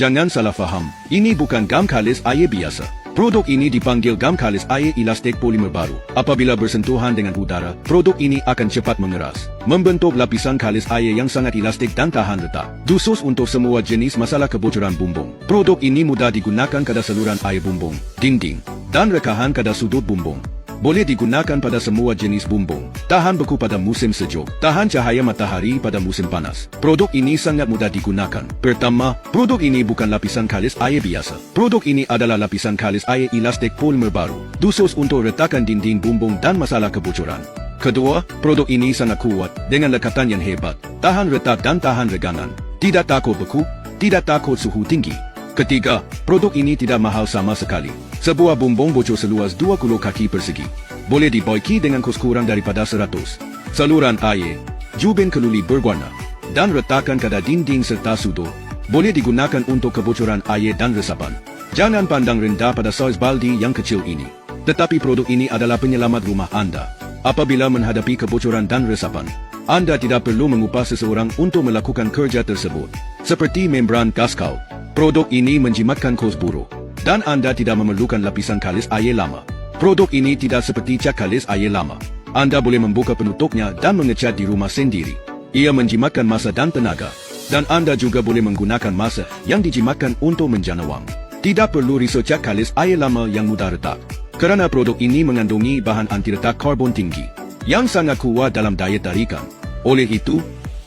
Jangan salah faham, ini bukan gam kalis air biasa. Produk ini dipanggil gam kalis air elastik polimer baru. Apabila bersentuhan dengan udara, produk ini akan cepat mengeras, membentuk lapisan kalis air yang sangat elastik dan tahan retak. Khusus untuk semua jenis masalah kebocoran bumbung. Produk ini mudah digunakan pada saluran air bumbung, dinding, dan rekahan pada sudut bumbung. Boleh digunakan pada semua jenis bumbung. Tahan beku pada musim sejuk. Tahan cahaya matahari pada musim panas. Produk ini sangat mudah digunakan. Pertama, produk ini bukan lapisan kalis air biasa. Produk ini adalah lapisan kalis air elastik polimer baru, khusus untuk retakan dinding bumbung dan masalah kebocoran. Kedua, produk ini sangat kuat dengan lekatan yang hebat. Tahan retak dan tahan regangan. Tidak takut beku, tidak takut suhu tinggi. Ketiga, produk ini tidak mahal sama sekali. Sebuah bumbung bocor seluas 20 kaki persegi. Boleh dibaiki dengan kos kurang daripada 100. Saluran air, jubin keluli berwarna, dan retakan pada dinding serta sudut. Boleh digunakan untuk kebocoran air dan resapan. Jangan pandang rendah pada saiz baldi yang kecil ini. Tetapi produk ini adalah penyelamat rumah anda. Apabila menghadapi kebocoran dan resapan, anda tidak perlu mengupah seseorang untuk melakukan kerja tersebut. Seperti membran gaskal, produk ini menjimatkan kos buruk, dan anda tidak memerlukan lapisan kalis air lama. Produk ini tidak seperti cat kalis air lama. Anda boleh membuka penutupnya dan mengecat di rumah sendiri. Ia menjimatkan masa dan tenaga, dan anda juga boleh menggunakan masa yang dijimatkan untuk menjana wang. Tidak perlu risau cat kalis air lama yang mudah retak, kerana produk ini mengandungi bahan anti retak karbon tinggi, yang sangat kuat dalam daya tarikan. Oleh itu,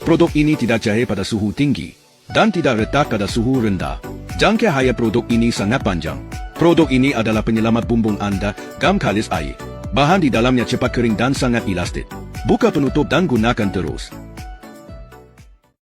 produk ini tidak cair pada suhu tinggi, dan tidak retak pada suhu rendah. Jangka hayat produk ini sangat panjang. Produk ini adalah penyelamat bumbung anda, gam kalis air. Bahan di dalamnya cepat kering dan sangat elastik. Buka penutup dan gunakan terus.